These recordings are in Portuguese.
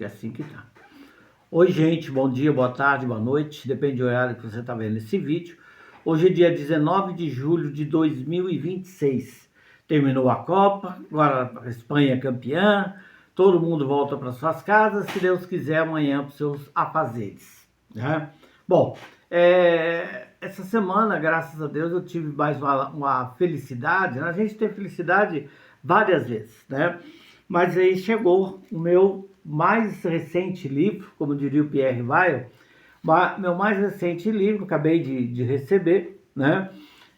que é assim que tá. Oi, gente, bom dia, boa tarde, boa noite, depende do horário que você está vendo esse vídeo. Hoje é dia 19 de julho de 2026. Terminou a Copa, agora a Espanha é campeã, todo mundo volta para suas casas, se Deus quiser, amanhã para os seus afazeres, né? Bom, essa semana, graças a Deus, eu tive mais uma felicidade, né? A gente tem felicidade várias vezes, né? Mas aí chegou o meu mais recente livro, como diria o Pierre Weil, meu mais recente livro, acabei de receber, né?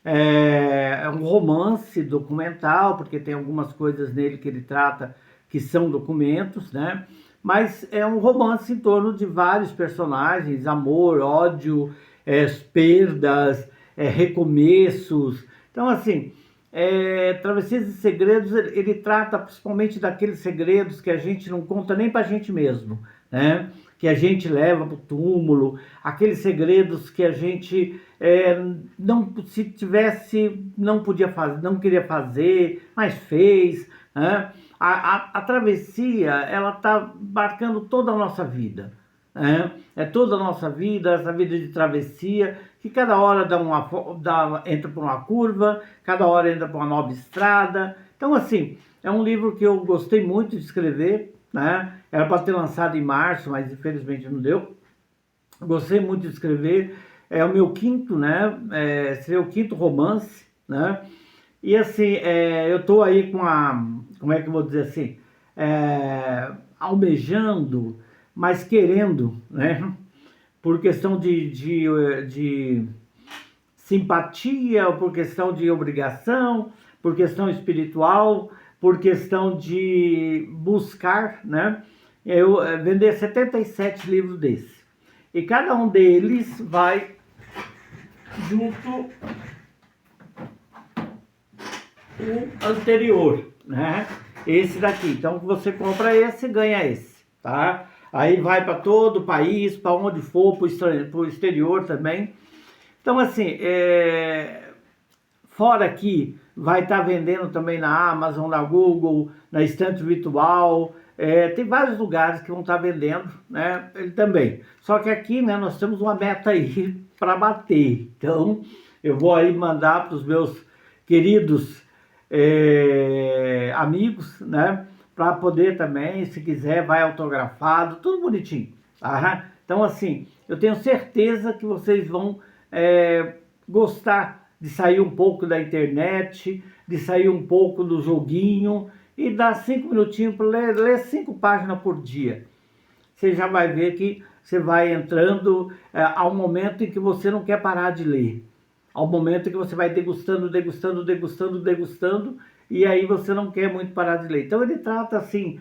É um romance documental, porque tem algumas coisas nele que ele trata que são documentos, né? Mas é um romance em torno de vários personagens, amor, ódio, perdas, recomeços. Então, assim, Travessias e Segredos, ele trata principalmente daqueles segredos que a gente não conta nem pra gente mesmo, né? Que a gente leva pro túmulo, aqueles segredos que a gente não, se tivesse, não podia fazer, não queria fazer, mas fez, né? A travessia, ela tá marcando toda a nossa vida, né? É toda a nossa vida, essa vida de travessia, que cada hora entra por uma curva, cada hora entra por uma nova estrada. Então, assim, é um livro que eu gostei muito de escrever, né? Era para ter lançado em março, mas infelizmente não deu. Gostei muito de escrever. É o meu quinto, né? Seria o quinto romance, né? E assim, eu estou aí com como é que eu vou dizer assim, almejando, mas querendo, né? Por questão de simpatia, ou por questão de obrigação, por questão espiritual, por questão de buscar, né? Eu vender 77 livros desses. E cada um deles vai junto o anterior, né? Esse daqui. Então você compra esse, ganha esse, tá? Aí vai para todo o país, para onde for, para o exterior também. Então, assim, fora aqui, vai estar vendendo também na Amazon, na Google, na Estante Virtual. Tem vários lugares que vão estar vendendo, né? Ele também. Só que aqui, né, nós temos uma meta aí para bater. Então, eu vou aí mandar para os meus queridos amigos, né? Para poder também, se quiser, vai autografado, tudo bonitinho. Tá? Então, assim, eu tenho certeza que vocês vão gostar de sair um pouco da internet, de sair um pouco do joguinho e dar 5 minutinhos para ler 5 páginas por dia. Você já vai ver que você vai entrando ao momento em que você não quer parar de ler. Ao momento em que você vai degustando, degustando, degustando, degustando, e aí você não quer muito parar de ler. Então ele trata assim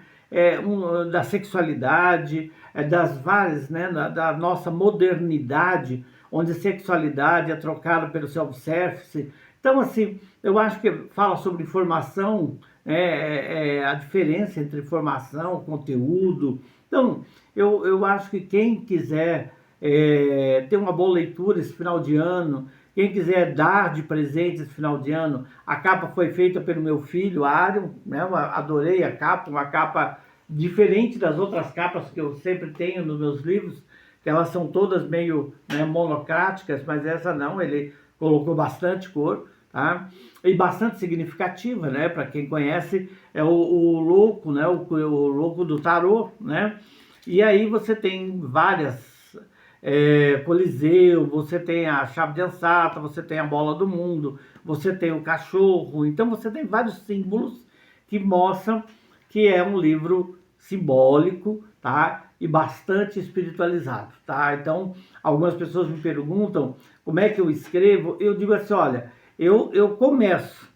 da sexualidade, das várias, né, da nossa modernidade, onde a sexualidade é trocada pelo self-service. Então, assim, eu acho que fala sobre informação, a diferença entre informação, conteúdo. Então, eu acho que quem quiser ter uma boa leitura esse final de ano, quem quiser dar de presente esse final de ano, a capa foi feita pelo meu filho, Arion, né? Eu adorei a capa, uma capa diferente das outras capas que eu sempre tenho nos meus livros, que elas são todas meio, né, monocráticas, mas essa não, ele colocou bastante cor, tá? E bastante significativa, né? Para quem conhece, é o louco, né? O louco do tarô, né? E aí você tem várias Coliseu, você tem a chave de Ansata, você tem a bola do mundo, você tem o cachorro. Então você tem vários símbolos que mostram que é um livro simbólico, tá? E bastante espiritualizado, tá? Então, algumas pessoas me perguntam como é que eu escrevo. Eu digo assim, olha, eu começo,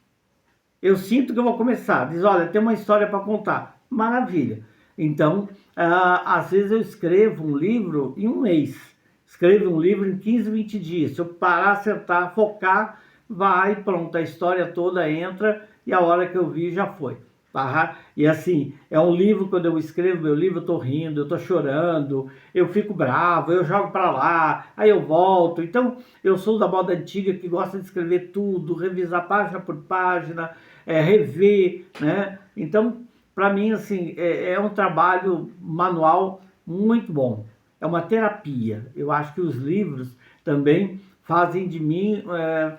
eu sinto que eu vou começar. Diz, olha, tem uma história para contar. Maravilha. Então, às vezes eu escrevo um livro em um mês. Escrevo um livro em 15, 20 dias. Se eu parar, acertar, focar, vai, pronto, a história toda entra e a hora que eu vi já foi. Tá? E assim, é um livro, quando eu escrevo meu livro, eu tô rindo, eu tô chorando, eu fico bravo, eu jogo para lá, aí eu volto. Então, eu sou da moda antiga que gosta de escrever tudo, revisar página por página, rever, né? Então, para mim, assim, é um trabalho manual muito bom. É uma terapia. Eu acho que os livros também fazem de mim,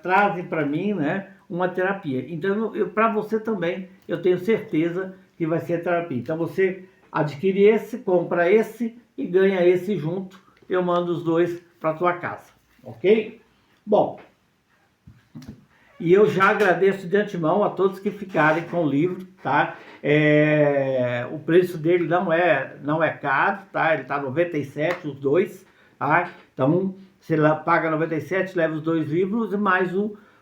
trazem para mim, né, uma terapia. Então, para você também, eu tenho certeza que vai ser terapia. Então, você adquire esse, compra esse e ganha esse junto. Eu mando os dois para tua casa, ok? Bom, e eu já agradeço de antemão a todos que ficarem com o livro, tá? O preço dele não é caro, tá? Ele tá 97 os dois, tá? Então, você paga 97, leva os dois livros e mais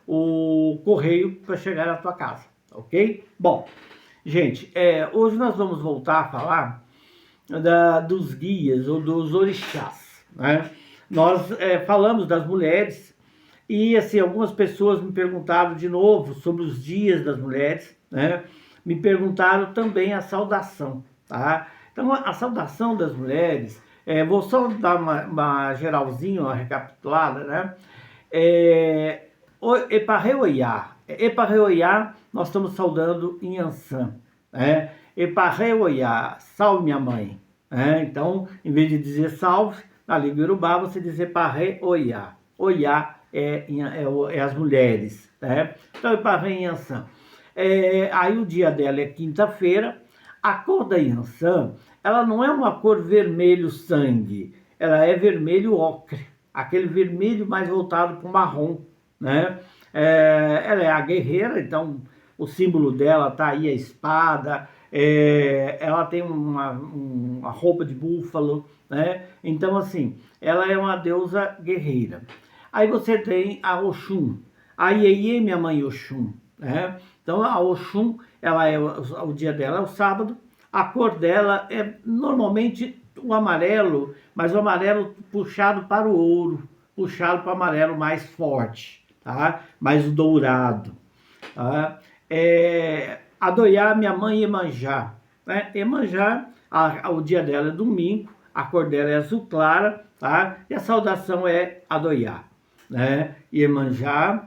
o correio para chegar na tua casa, ok? Bom, gente, hoje nós vamos voltar a falar dos guias ou dos orixás, né? Nós falamos das mulheres e assim, algumas pessoas me perguntaram de novo sobre os dias das mulheres, né? Me perguntaram também a saudação, tá? Então, a saudação das mulheres, vou só dar uma geralzinha, uma recapitulada, né? Eparreoiá. Eparreoiá, nós estamos saudando em Ansan, né? Eparreoiá, salve minha mãe. Então, em vez de dizer salve, na língua iorubá, você diz Eparreoiá. Oiá é as mulheres, né? Então, Eparre em Ansan. Aí o dia dela é quinta-feira. A cor da Yansan, ela não é uma cor vermelho sangue, ela é vermelho ocre, aquele vermelho mais voltado para o marrom, né? Ela é a guerreira, então o símbolo dela tá aí a espada, ela tem uma roupa de búfalo, né? Então assim, ela é uma deusa guerreira. Aí você tem a Oxum, a Iê, minha mãe Oxum, né? Então a Oxum, o dia dela é o sábado, a cor dela é normalmente o amarelo, mas o amarelo puxado para o ouro, puxado para o amarelo mais forte, tá? Mais dourado, tá? Adoiá, minha mãe Iemanjá, né? Iemanjá, o dia dela é domingo, a cor dela é azul clara, tá? E a saudação é Adoiá, né? Iemanjá,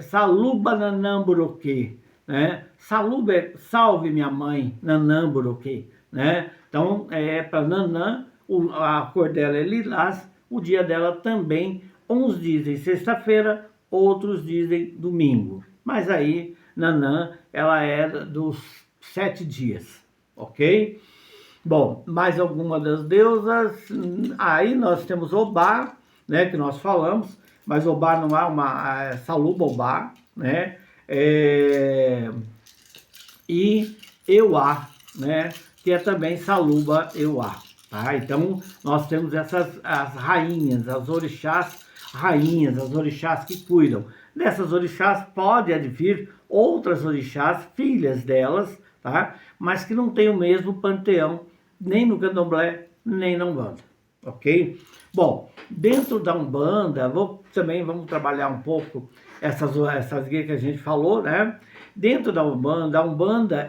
Saluba Nanamburoquê, né? Saluba é salve minha mãe, Nanamburoquê, né? Então, para Nanã, a cor dela é lilás, o dia dela também, uns dizem sexta-feira, outros dizem domingo. Mas aí, Nanã, ela é dos 7 dias, ok? Bom, mais alguma das deusas, aí nós temos Obá, né, que nós falamos, mas Obá não há uma Saluba Obá, né, e Euá, né, que é também Saluba Euá, tá? Então, nós temos as rainhas, as orixás rainhas, as orixás que cuidam. Dessas orixás pode advir outras orixás, filhas delas, tá? Mas que não tem o mesmo panteão, nem no candomblé, nem na Umbanda, ok? Bom, dentro da Umbanda, vamos trabalhar um pouco essas guias que a gente falou, né? Dentro da Umbanda, a Umbanda,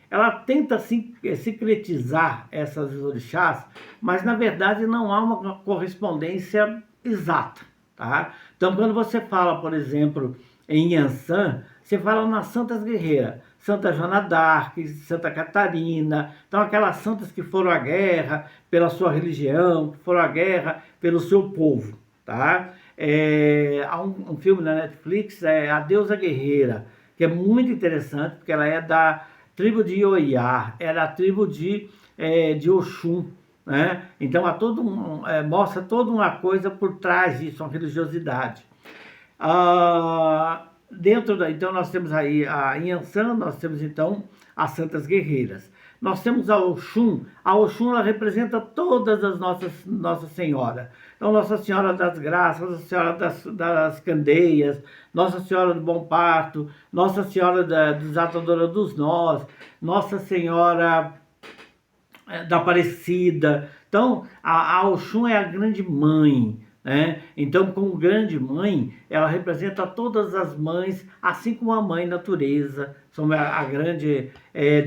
ela tenta sincretizar essas orixás, mas na verdade não há uma correspondência exata, tá? Então, quando você fala, por exemplo, em Yansan, você fala nas Santas Guerreiras, Santa Joana d'Arc, Santa Catarina, então aquelas santas que foram à guerra pela sua religião, que foram à guerra pelo seu povo, tá? Há um filme na Netflix, A Deusa Guerreira, que é muito interessante, porque ela é da tribo de Ioiá, era a tribo de Oxum, né? Então mostra toda uma coisa por trás disso, uma religiosidade. Então nós temos aí a Inhansã, nós temos então as Santas Guerreiras. Nós temos a Oxum ela representa todas as Nossa Senhora. Então Nossa Senhora das Graças, Nossa Senhora das Candeias, Nossa Senhora do Bom Parto, Nossa Senhora Desatadora dos Nós, Nossa Senhora da Aparecida. Então a Oxum é a grande mãe, né? Então, como grande mãe, ela representa todas as mães, assim como a mãe natureza, são a grande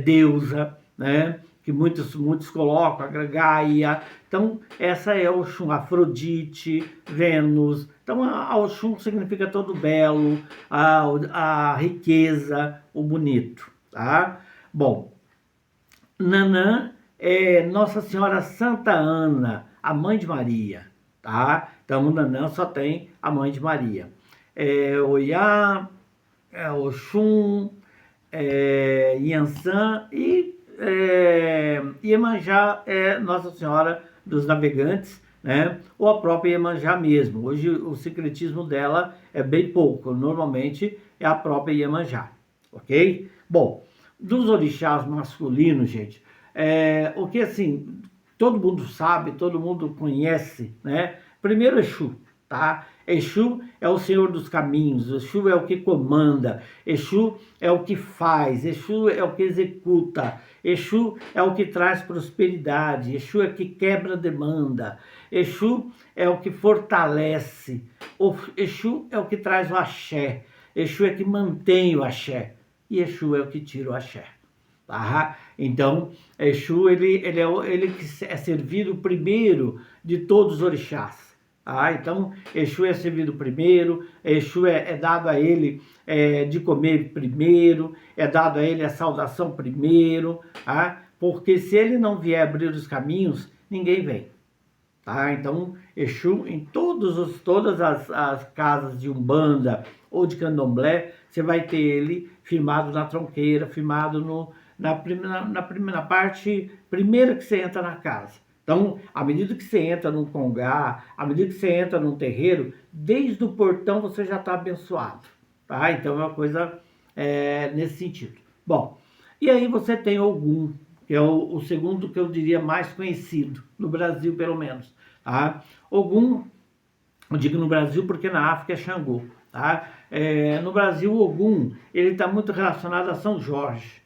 deusa, né? Que muitos colocam, a Gaia. Então, essa é Oxum, Afrodite, Vênus. Então, a Oxum significa todo belo, a riqueza, o bonito. tá? Bom, Nanã é Nossa Senhora Santa Ana, a mãe de Maria, tá? Então, Nanã só tem a mãe de Maria. Oiá, Oxum, Iansã e Iemanjá é Nossa Senhora dos Navegantes, né? Ou a própria Iemanjá mesmo. Hoje o secretismo dela é bem pouco, normalmente é a própria Iemanjá, ok? Bom, dos orixás masculinos, gente, o que assim, todo mundo sabe, todo mundo conhece, né? Primeiro Exu, tá? Exu é o Senhor dos caminhos, Exu é o que comanda, Exu é o que faz, Exu é o que executa, Exu é o que traz prosperidade, Exu é o que quebra demanda, Exu é o que fortalece, o Exu é o que traz o axé, Exu é que mantém o axé e Exu é o que tira o axé. Tá? Então, Exu ele que é servido primeiro de todos os orixás. Ah, então, Exu é servido primeiro, Exu é dado a ele de comer primeiro, é dado a ele a saudação primeiro, tá? Porque se ele não vier abrir os caminhos, ninguém vem. Tá? Então, Exu, em todas as casas de Umbanda ou de Candomblé, você vai ter ele firmado na tronqueira, firmado na parte primeira que você entra na casa. Então, à medida que você entra num congá, à medida que você entra num terreiro, desde o portão você já está abençoado. Tá? Então, é uma coisa nesse sentido. Bom, e aí você tem Ogum, que é o segundo que eu diria mais conhecido, no Brasil pelo menos. Tá? Ogum, eu digo no Brasil porque na África é Xangô. Tá? No Brasil, Ogum ele está muito relacionado a São Jorge.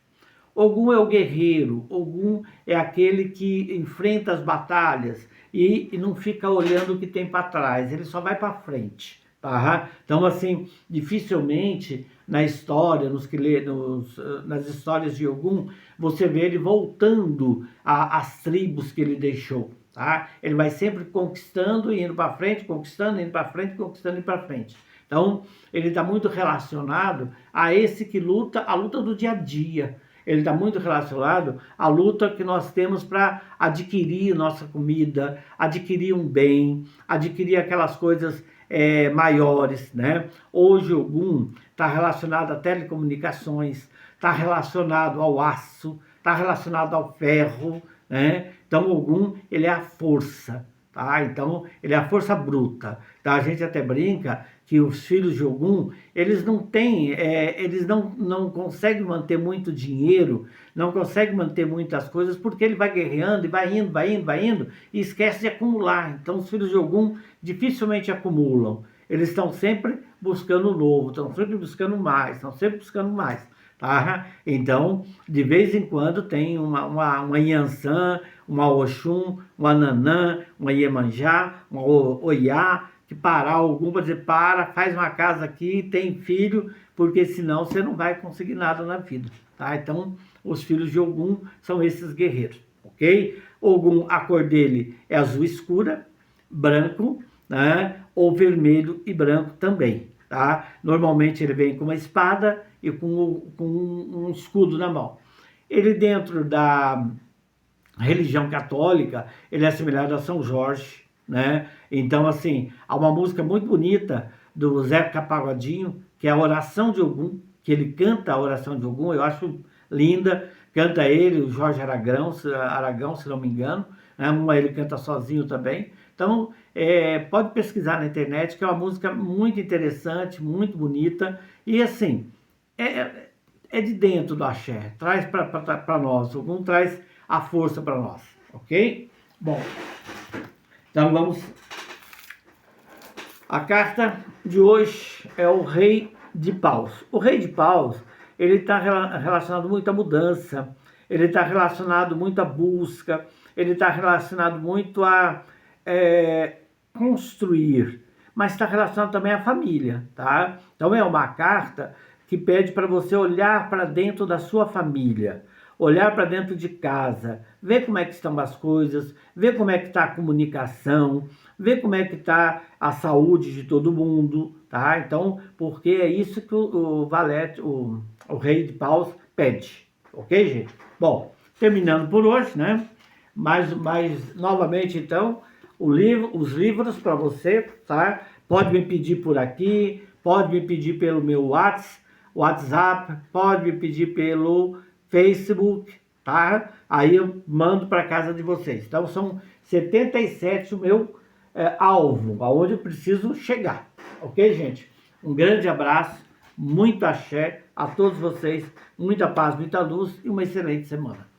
Ogum é o guerreiro, Ogum é aquele que enfrenta as batalhas e não fica olhando o que tem para trás, ele só vai para frente. Tá? Então, assim, dificilmente na história, nas histórias de Ogum, você vê ele voltando às tribos que ele deixou. Tá? Ele vai sempre conquistando e indo para frente, conquistando, indo para frente, conquistando e indo para frente. Então, ele está muito relacionado a esse que luta, a luta do dia a dia. Ele está muito relacionado à luta que nós temos para adquirir nossa comida, adquirir um bem, adquirir aquelas coisas maiores, né? Hoje o Ogum está relacionado a telecomunicações, está relacionado ao aço, está relacionado ao ferro, né? Então o Ogum, ele é a força, tá? Então ele é a força bruta, tá? A gente até brinca que os filhos de Ogum, eles não têm, eles não conseguem manter muito dinheiro, não conseguem manter muitas coisas, porque ele vai guerreando e vai indo, vai indo, vai indo, e esquece de acumular. Então os filhos de Ogum dificilmente acumulam. Eles estão sempre buscando novo, estão sempre buscando mais, estão sempre buscando mais. Tá? Então, de vez em quando tem uma Iansã, uma Oxum, uma Nanã, uma Iemanjá, uma Oiá, que parar algum para dizer, faz uma casa aqui, tem filho, porque senão você não vai conseguir nada na vida. Tá? Então, os filhos de Ogum são esses guerreiros, ok? Ogum, a cor dele é azul escura, branco, né? Ou vermelho e branco também. Tá? Normalmente ele vem com uma espada e com um escudo na mão. Ele dentro da religião católica, ele é assemelhado a São Jorge, né? Então, assim, há uma música muito bonita do Zeca Pagodinho, que é a Oração de Ogum, que ele canta a Oração de Ogum, eu acho linda, canta ele, o Jorge Aragão, se não me engano, né? Ele canta sozinho também. Então, pode pesquisar na internet, que é uma música muito interessante, muito bonita, e assim, é de dentro do axé, traz para nós, Ogum traz a força para nós, ok? Bom, então vamos. A carta de hoje é o Rei de Paus. O Rei de Paus, ele está relacionado muito à mudança, ele está relacionado muito à busca, ele está relacionado muito a construir, mas está relacionado também à família, tá? Então é uma carta que pede para você olhar para dentro da sua família, olhar para dentro de casa, ver como é que estão as coisas, ver como é que está a comunicação, ver como é que está a saúde de todo mundo, tá? Então, porque é isso que o Valete, o Rei de Paus pede, ok, gente? Bom, terminando por hoje, né? Mas novamente, então, os livros para você, tá? Pode me pedir por aqui, pode me pedir pelo meu WhatsApp, pode me pedir pelo Facebook, tá? Aí eu mando para casa de vocês. Então são 77 o meu alvo, aonde eu preciso chegar, ok, gente? Um grande abraço, muito axé a todos vocês, muita paz, muita luz e uma excelente semana.